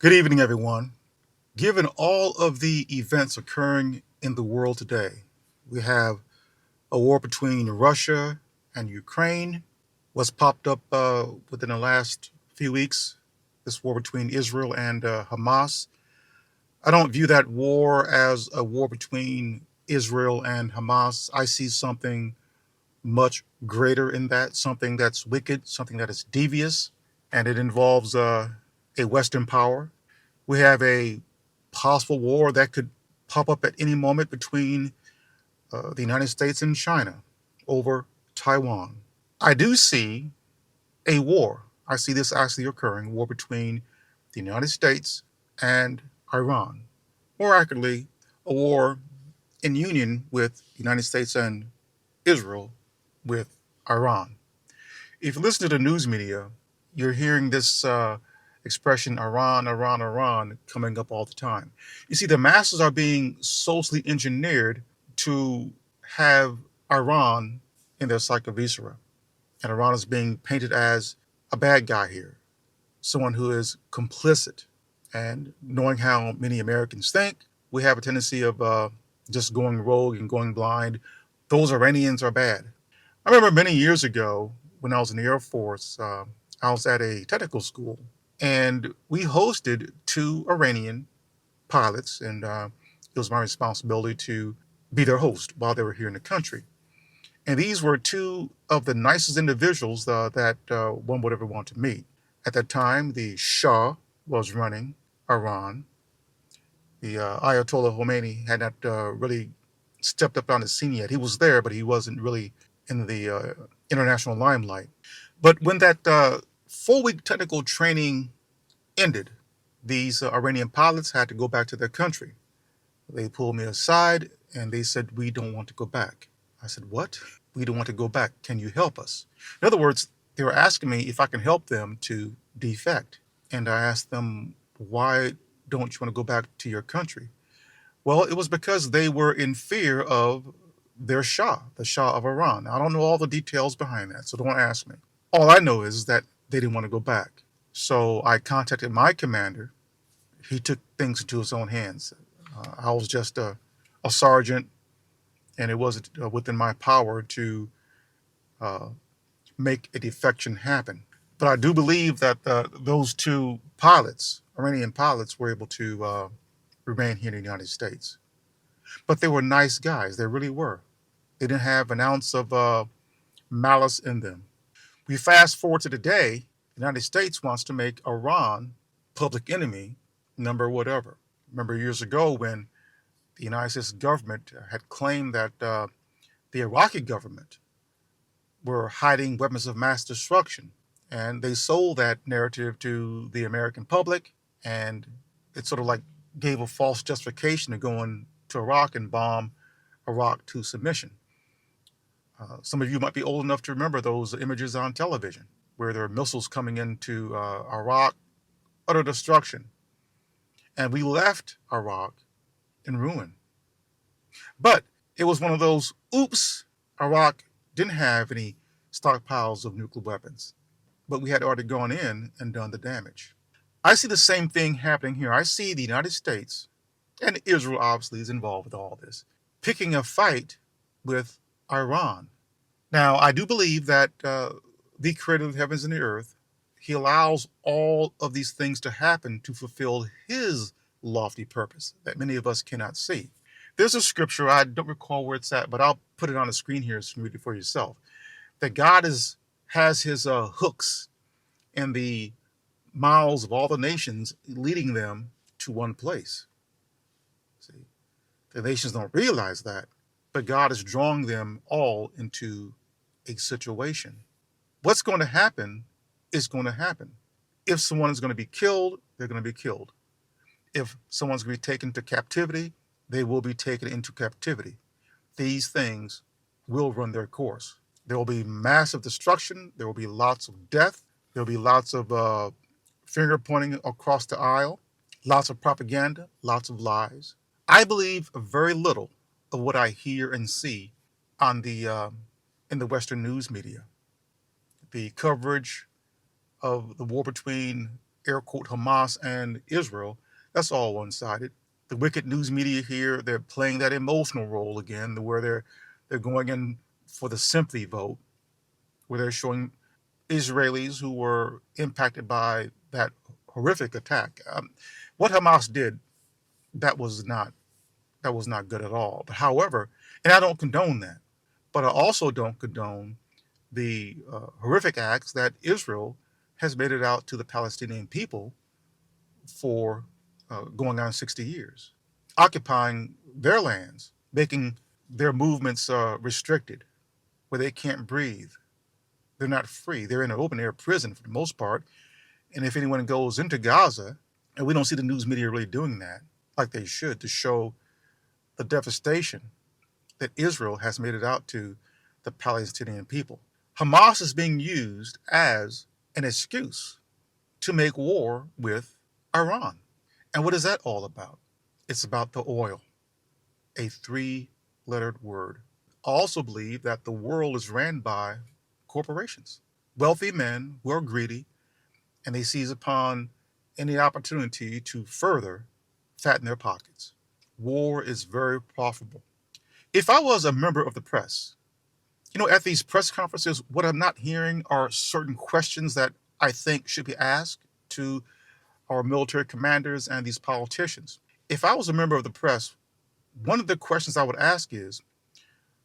Good evening, everyone. Given all of the events occurring in the world today, we have a war between Russia and Ukraine. What's popped up within the last few weeks, this war between Israel and Hamas. I don't view that war as a war between Israel and Hamas. I see something much greater in that, something that's wicked, something that is devious, and it involves a Western power. We have a possible war that could pop up at any moment between the United States and China over Taiwan. I do see a war. I see this actually occurring, a war between the United States and Iran. More accurately, a war in union with the United States and Israel with Iran. If you listen to the news media, you're hearing this expression Iran, Iran, Iran coming up all the time. You see, the masses are being socially engineered to have Iran in their psychoviscera. And Iran is being painted as a bad guy here, someone who is complicit. And knowing how many Americans think, we have a tendency of just going rogue and going blind. Those Iranians are bad. I remember many years ago when I was in the Air Force, I was at a technical school and we hosted two Iranian pilots, and it was my responsibility to be their host while they were here in the country. And these were two of the nicest individuals that one would ever want to meet. At that time, the Shah was running Iran. The Ayatollah Khomeini had not really stepped up on the scene yet. He was there, but he wasn't really in the international limelight. But when that 4 week technical training ended, these Iranian pilots had to go back to their country. They pulled me aside and they said, "We don't want to go back." I said, "What? We don't want to go back. Can you help us?" In other words, they were asking me if I can help them to defect. And I asked them, "Why don't you want to go back to your country?" Well, it was because they were in fear of their Shah, the Shah of Iran. I don't know all the details behind that, so don't ask me. All I know is that they didn't want to go back. So I contacted my commander. He took things into his own hands. I was just a sergeant, and it wasn't within my power to uh, make a defection happen. But I do believe that those two pilots, Iranian pilots, were able to remain here in the United States. But they were nice guys. They really were. They didn't have an ounce of malice in them. We fast forward to today, the United States wants to make Iran public enemy number whatever. Remember years ago when the United States government had claimed that the Iraqi government were hiding weapons of mass destruction. And they sold that narrative to the American public, and it sort of like gave a false justification to going to Iraq and bomb Iraq to submission. Some of you might be old enough to remember those images on television where there are missiles coming into Iraq, utter destruction. And we left Iraq in ruin. But it was one of those, oops, Iraq didn't have any stockpiles of nuclear weapons, but we had already gone in and done the damage. I see the same thing happening here. I see the United States, and Israel obviously is involved with all this, picking a fight with Iran. Now, I do believe that the creator of the heavens and the earth, he allows all of these things to happen to fulfill his lofty purpose that many of us cannot see. There's a scripture, I don't recall where it's at, but I'll put it on the screen here so you can read it for yourself. That God has his hooks in the mouths of all the nations, leading them to one place. See, the nations don't realize that, but God is drawing them all into a situation. What's going to happen is going to happen. If someone is going to be killed, they're going to be killed. If someone's going to be taken to captivity, they will be taken into captivity. These things will run their course. There will be massive destruction. There will be lots of death. There will be lots of finger pointing across the aisle, lots of propaganda, lots of lies. I believe very little of what I hear and see on the in the Western news media. The coverage of the war between air quote, Hamas and Israel, that's all one-sided. The wicked news media here, they're playing that emotional role again, where they're going in for the sympathy vote, where they're showing Israelis who were impacted by that horrific attack. What Hamas did, that was not good at all. But however, and I don't condone that, but I also don't condone the horrific acts that Israel has made it out to the Palestinian people for going on 60 years, occupying their lands, making their movements restricted, where they can't breathe. They're not free. They're in an open air prison for the most part. And if anyone goes into Gaza, and we don't see the news media really doing that like they should, to show the devastation that Israel has made it out to the Palestinian people. Hamas is being used as an excuse to make war with Iran. And what is that all about? It's about the oil, a three-lettered word. I also believe that the world is ran by corporations, wealthy men who are greedy, and they seize upon any opportunity to further fatten their pockets. War is very profitable. If I was a member of the press, at these press conferences, what I'm not hearing are certain questions that I think should be asked to our military commanders and these politicians. If I was a member of the press, one of the questions I would ask is,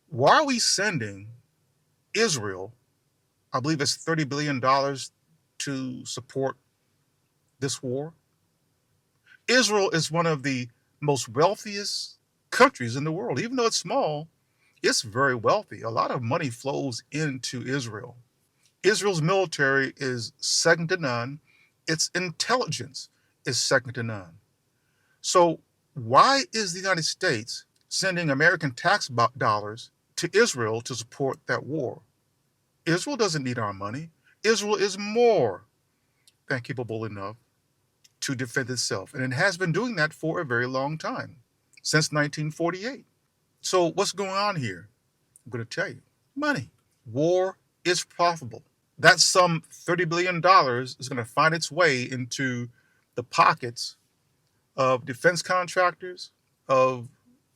why are we sending Israel, I believe it's $30 billion to support this war? Israel is one of the most wealthiest countries in the world. Even though it's small, it's very wealthy. A lot of money flows into Israel. Israel's military is second to none. Its intelligence is second to none. So why is the United States sending American tax dollars to Israel to support that war? Israel doesn't need our money. Israel is more than capable enough to defend itself. And it has been doing that for a very long time, since 1948. So what's going on here? I'm going to tell you. Money. War is profitable. That some $30 billion is going to find its way into the pockets of defense contractors, of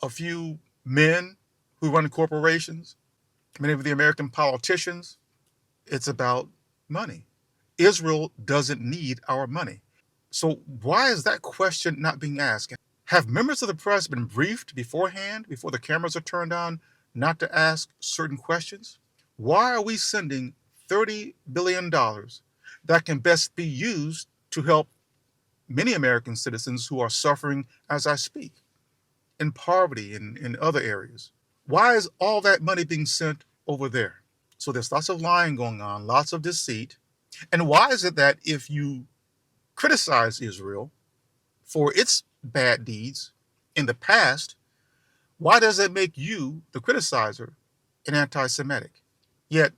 a few men who run corporations, many of the American politicians. It's about money. Israel doesn't need our money. So why is that question not being asked? Have members of the press been briefed beforehand, before the cameras are turned on, not to ask certain questions? Why are we sending $30 billion that can best be used to help many American citizens who are suffering as I speak, in poverty and in other areas? Why is all that money being sent over there? So there's lots of lying going on, lots of deceit. And why is it that if you criticize Israel for its bad deeds in the past, why does it make you, the criticizer, an anti-Semitic? Yet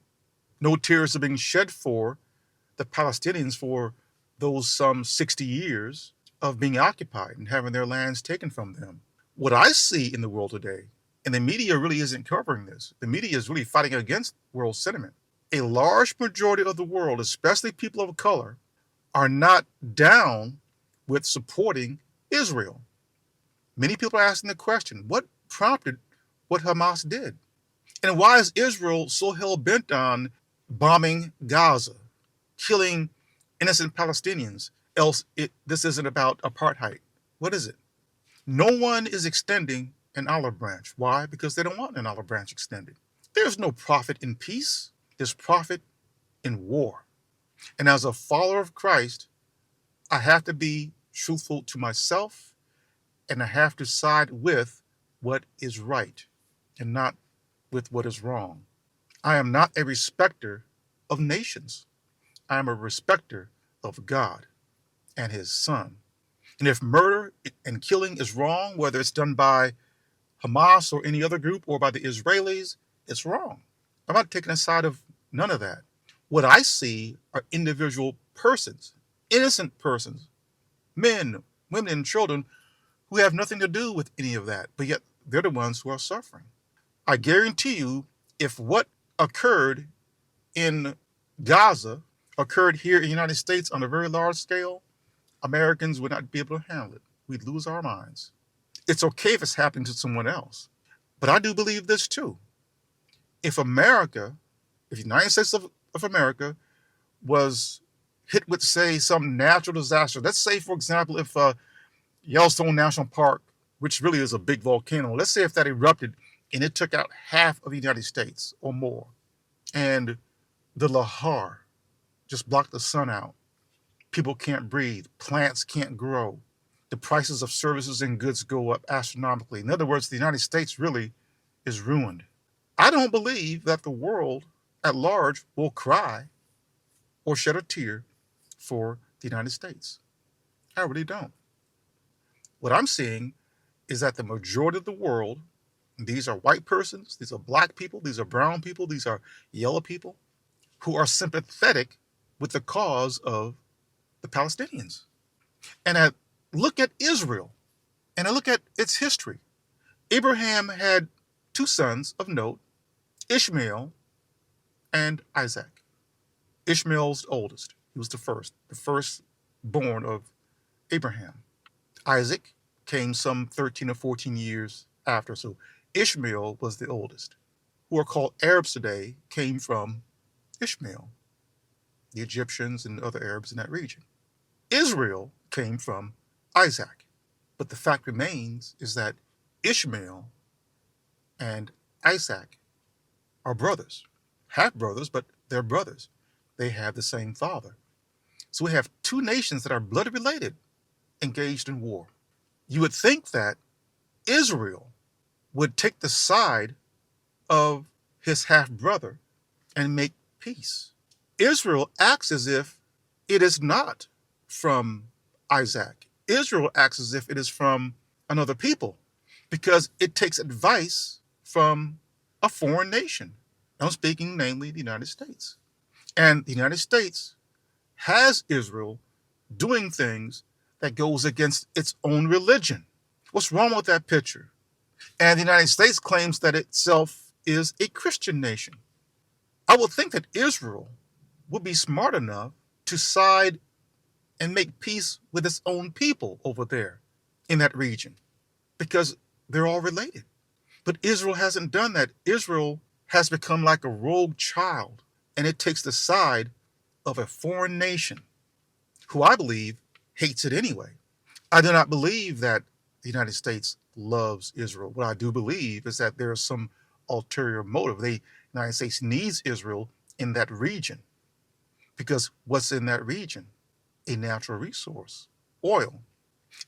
no tears are being shed for the Palestinians for those some 60 years of being occupied and having their lands taken from them. What I see in the world today, and the media really isn't covering this, the media is really fighting against world sentiment. A large majority of the world, especially people of color, are not down with supporting Israel. Many people are asking the question, what prompted what Hamas did? And why is Israel so hell-bent on bombing Gaza, killing innocent Palestinians? Else, this isn't about apartheid. What is it? No one is extending an olive branch. Why? Because they don't want an olive branch extended. There's no profit in peace. There's profit in war. And as a follower of Christ, I have to be truthful to myself, and I have to side with what is right and not with what is wrong. I am not a respecter of nations. I am a respecter of God and his son. And if murder and killing is wrong, whether it's done by Hamas or any other group or by the Israelis, it's wrong. I'm not taking a side of none of that. What I see are individual persons, innocent persons, men, women, and children who have nothing to do with any of that, but yet they're the ones who are suffering. I guarantee you, if what occurred in Gaza occurred here in the United States on a very large scale, Americans would not be able to handle it. We'd lose our minds. It's okay if it's happening to someone else. But I do believe this too. If America, if the United States of America was hit with, say, some natural disaster, let's say, for example, if Yellowstone National Park, which really is a big volcano, let's say if that erupted and it took out half of the United States or more, and the Lahar just blocked the sun out, people can't breathe, plants can't grow, the prices of services and goods go up astronomically. In other words, the United States really is ruined. I don't believe that the world at large will cry or shed a tear for the United States. I really don't. What I'm seeing is that the majority of the world, these are white persons, these are black people, these are brown people, these are yellow people, who are sympathetic with the cause of the Palestinians. And I look at Israel, and I look at its history. Abraham had two sons of note, Ishmael and Isaac. Ishmael's the oldest. He was the firstborn of Abraham. Isaac came some 13 or 14 years after, so Ishmael was the oldest. Who are called Arabs today came from Ishmael, the Egyptians and other Arabs in that region. Israel came from Isaac. But the fact remains is that Ishmael and Isaac are brothers, half brothers, but they're brothers. They have the same father. So we have two nations that are blood related engaged in war. You would think that Israel would take the side of his half brother and make peace. Israel acts as if it is not from Isaac. Israel acts as if it is from another people because it takes advice from a foreign nation. I'm speaking namely the United States. And the United States has Israel doing things that goes against its own religion. What's wrong with that picture? And the United States claims that itself is a Christian nation. I would think that Israel would be smart enough to side and make peace with its own people over there in that region because they're all related. But Israel hasn't done that. Israel has become like a rogue child, and it takes the side of a foreign nation who I believe hates it anyway. I do not believe that the United States loves Israel. What I do believe is that there is some ulterior motive. The United States needs Israel in that region because what's in that region? A natural resource, oil.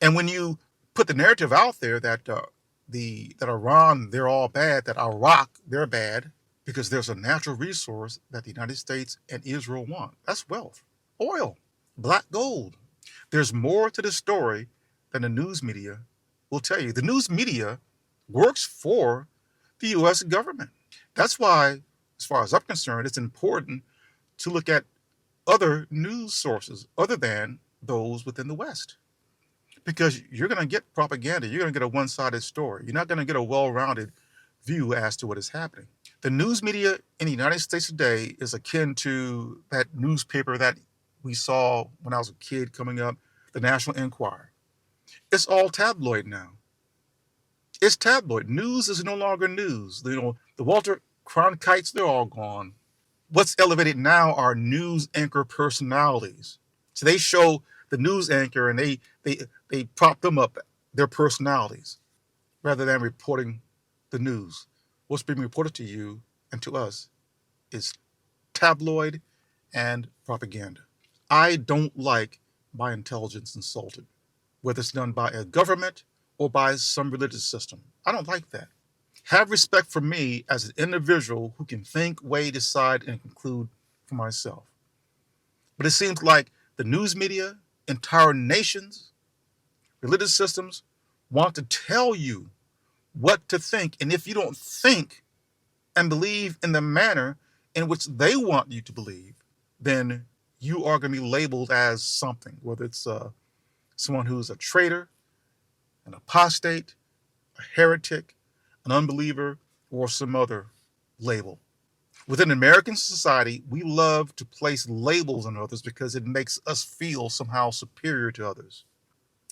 And when you put the narrative out there that that Iran, they're all bad, that Iraq, they're bad, because there's a natural resource that the United States and Israel want. That's wealth, oil, black gold. There's more to the story than the news media will tell you. The news media works for the U.S. government. That's why, as far as I'm concerned, it's important to look at other news sources other than those within the West. Because you're going to get propaganda. You're going to get a one-sided story. You're not going to get a well-rounded view as to what is happening. The news media in the United States today is akin to that newspaper that we saw when I was a kid coming up, the National Enquirer. It's all tabloid now. It's tabloid. News is no longer news. The Walter Cronkites, they're all gone. What's elevated now are news anchor personalities. So they show the news anchor and they prop them up, their personalities, rather than reporting the news. What's being reported to you and to us is tabloid and propaganda. I don't like my intelligence insulted, whether it's done by a government or by some religious system. I don't like that. Have respect for me as an individual who can think, weigh, decide, and conclude for myself. But it seems like the news media, entire nations, religious systems want to tell you what to think. And if you don't think and believe in the manner in which they want you to believe, then you are going to be labeled as something, whether it's someone who's a traitor, an apostate, a heretic, an unbeliever, or some other label. Within American society, we love to place labels on others because it makes us feel somehow superior to others.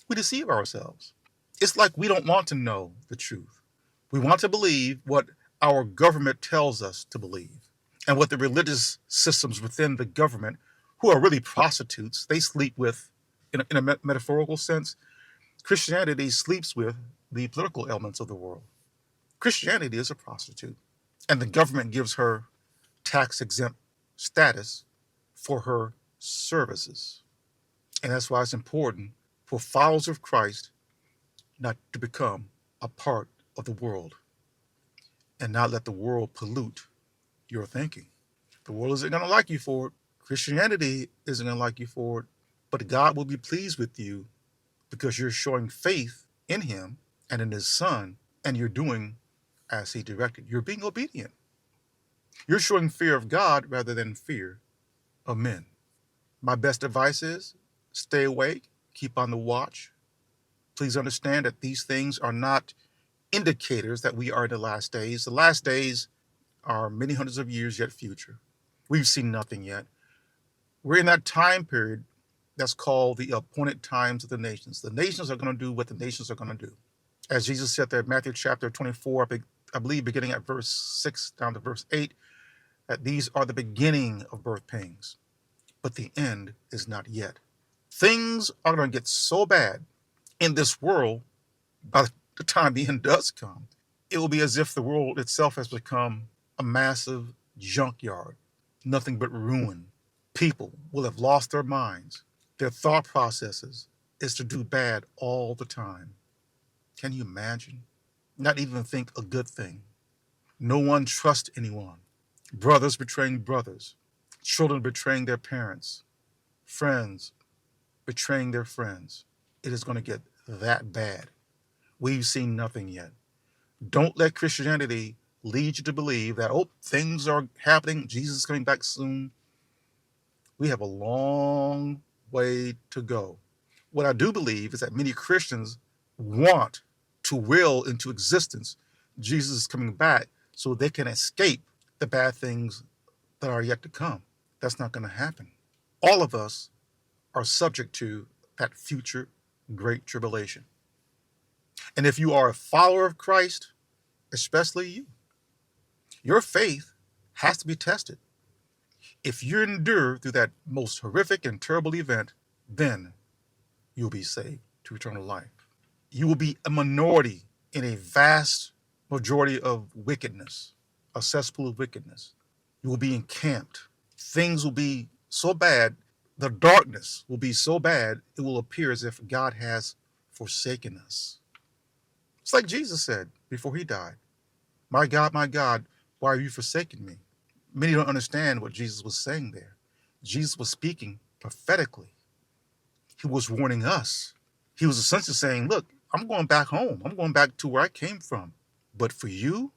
We deceive ourselves. It's like we don't want to know the truth. We want to believe what our government tells us to believe and what the religious systems within the government, who are really prostitutes, they sleep with, in a metaphorical sense. Christianity sleeps with the political elements of the world. Christianity is a prostitute, and the government gives her tax exempt status for her services. And that's why it's important for followers of Christ not to become a part of the world and not let the world pollute your thinking. The world isn't going to like you for it. Christianity isn't going to like you for it. But God will be pleased with you because you're showing faith in Him and in His Son, and you're doing as He directed. You're being obedient. You're showing fear of God rather than fear of men. My best advice is stay awake, keep on the watch. Please understand that these things are not indicators that we are in the last days. The last days are many hundreds of years yet future. We've seen nothing yet. We're in that time period that's called the appointed times of the nations. The nations are going to do what the nations are going to do. As Jesus said there, Matthew chapter 24, I believe beginning at verse 6 down to verse 8, that these are the beginning of birth pangs, but the end is not yet. Things are going to get so bad in this world by the time the end does come. It will be as if the world itself has become a massive junkyard, nothing but ruin. People will have lost their minds. Their thought processes is to do bad all the time. Can you imagine? Not even think a good thing. No one trusts anyone. Brothers betraying brothers. Children betraying their parents. Friends betraying their friends. It is going to get that bad. We've seen nothing yet. Don't let Christianity lead you to believe that, oh, things are happening. Jesus is coming back soon. We have a long way to go. What I do believe is that many Christians want to will into existence Jesus is coming back so they can escape the bad things that are yet to come. That's not going to happen. All of us are subject to that future great tribulation. And if you are a follower of Christ, especially you, your faith has to be tested. If you endure through that most horrific and terrible event, then you'll be saved to eternal life. You will be a minority in a vast majority of wickedness, a cesspool of wickedness. You will be encamped. Things will be so bad, the darkness will be so bad, it will appear as if God has forsaken us. It's like Jesus said before he died, my God, why have you forsaken me? Many don't understand what Jesus was saying there. Jesus was speaking prophetically. He was warning us. He was essentially saying, look, I'm going back home. I'm going back to where I came from. But for you,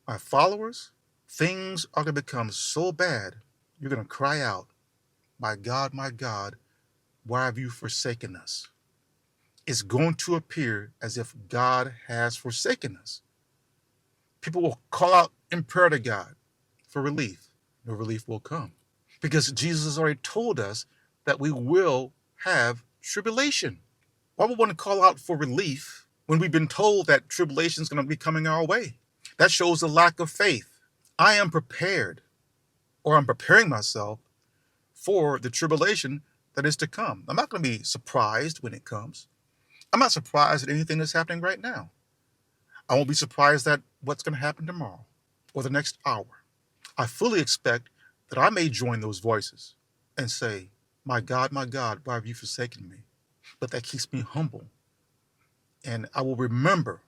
my followers, things are going to become so bad, you're going to cry out, my God, why have you forsaken us? It's going to appear as if God has forsaken us. People will call out in prayer to God for relief. No relief will come because Jesus has already told us that we will have tribulation. Why would we want to call out for relief when we've been told that tribulation is going to be coming our way? That shows a lack of faith. I am prepared, or I'm preparing myself for the tribulation that is to come. I'm not going to be surprised when it comes. I'm not surprised at anything that's happening right now. I won't be surprised at what's going to happen tomorrow or the next hour. I fully expect that I may join those voices and say, my God, why have you forsaken me? But that keeps me humble. And I will remember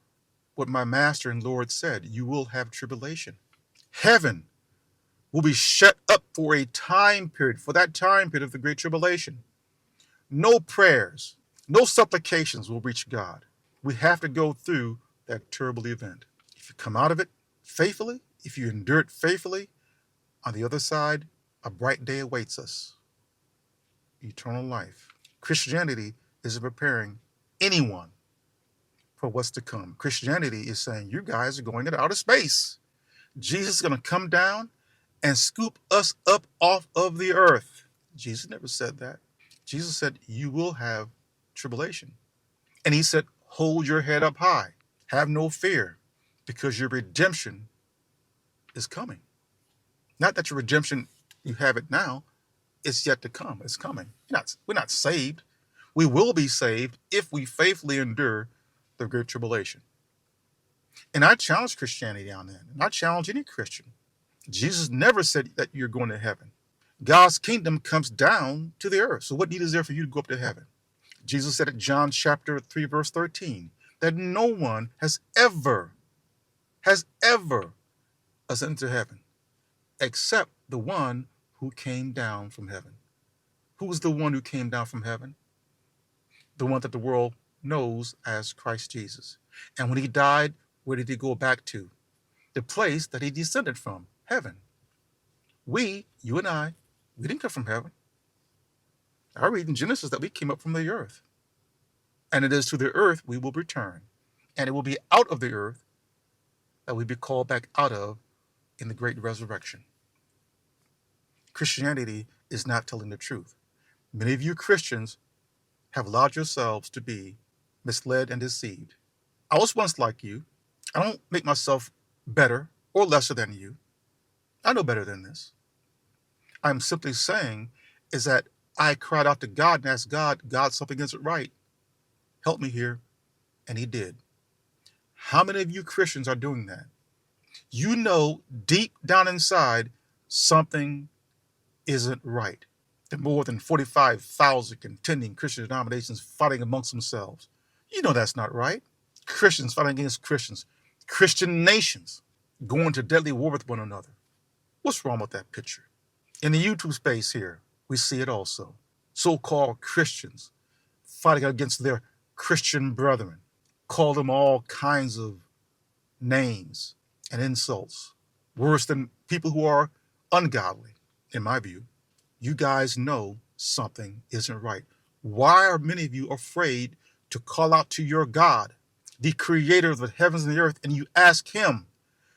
what my master and Lord said, you will have tribulation. Heaven will be shut up for a time period, for that time period of the great tribulation. No prayers, no supplications will reach God. We have to go through that terrible event. If you come out of it faithfully, if you endure it faithfully, on the other side, a bright day awaits us. Eternal life. Christianity isn't preparing anyone for what's to come. Christianity is saying, you guys are going into outer space. Jesus is going to come down and scoop us up off of the earth. Jesus never said that. Jesus said, you will have tribulation. And he said, hold your head up high. Have no fear, because your redemption is coming. Not that your redemption, you have it now, it's yet to come. It's coming. We're not saved. We will be saved if we faithfully endure the great tribulation. And I challenge Christianity on that. And I challenge any Christian. Jesus never said that you're going to heaven. God's kingdom comes down to the earth. So what need is there for you to go up to heaven? Jesus said in John chapter 3, verse 13, that no one has ever ascended to heaven except the one who came down from heaven. Who was the one who came down from heaven? The one that the world knows as Christ Jesus. And when he died, where did he go back to? The place that he descended from, heaven. You and I, we didn't come from heaven. I read in Genesis that we came up from the earth. And it is to the earth we will return. And it will be out of the earth that we be called back out of in the great resurrection. Christianity is not telling the truth. Many of you Christians have allowed yourselves to be misled and deceived. I was once like you. I don't make myself better or lesser than you. I know better than this. I'm simply saying is that I cried out to God and asked God, something isn't right. Help me here. And he did. How many of you Christians are doing that? You know deep down inside something isn't right. There are more than 45,000 contending Christian denominations fighting amongst themselves. You know that's not right. Christians fighting against Christians. Christian nations going to deadly war with one another. What's wrong with that picture? In the YouTube space here, we see it also. So-called Christians fighting against their Christian brethren. Call them all kinds of names and insults. Worse than people who are ungodly, in my view. You guys know something isn't right. Why are many of you afraid to call out to your God, the creator of the heavens and the earth, and you ask him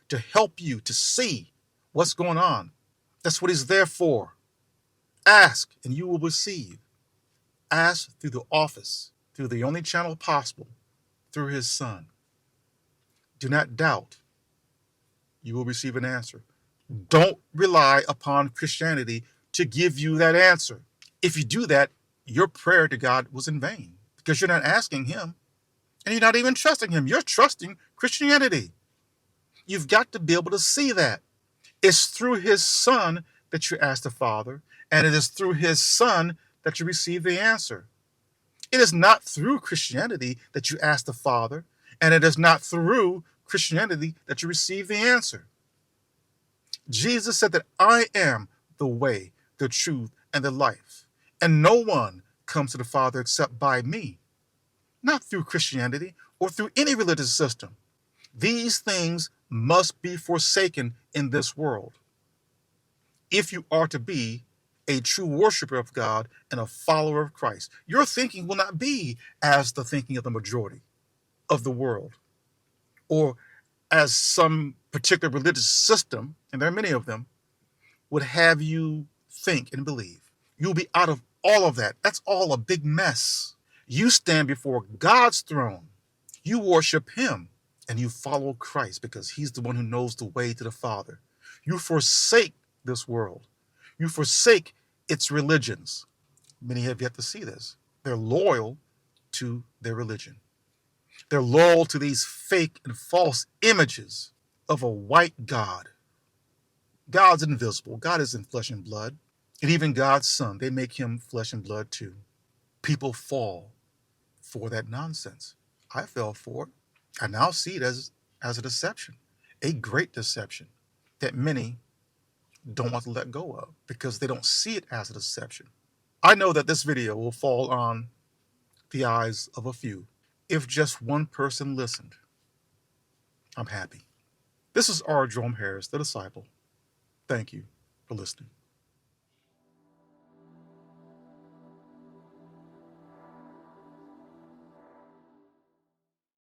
to help you to see what's going on? That's what he's there for. Ask and you will receive. Ask through the office, through the only channel possible, through his son. Do not doubt. You will receive an answer. Don't rely upon Christianity to give you that answer. If you do that, your prayer to God was in vain, because you're not asking him and you're not even trusting him. You're trusting Christianity. You've got to be able to see that. It's through his son that you ask the Father, and it is through his son that you receive the answer. It is not through Christianity that you ask the Father, and it is not through Christianity that you receive the answer. Jesus said that I am the way, the truth, and the life, and no one comes to the Father except by me. Not through Christianity or through any religious system. These things must be forsaken in this world if you are to be a true worshiper of God and a follower of Christ. Your thinking will not be as the thinking of the majority of the world, or as some particular religious system, and there are many of them, would have you think and believe. You'll be out of all of that. That's all a big mess. You stand before God's throne. You worship him and you follow Christ because he's the one who knows the way to the Father. You forsake this world. You forsake its religions. Many have yet to see this. They're loyal to their religion. They're loyal to these fake and false images of a white God. God's invisible. God isn't flesh and blood. And even God's son, they make him flesh and blood too. People fall for that nonsense. I fell for it. I now see it as a deception, a great deception that many don't want to let go of because they don't see it as a deception. I know that this video will fall on the eyes of a few. If just one person listened, I'm happy. This is R. Jerome Harris, the disciple. Thank you for listening.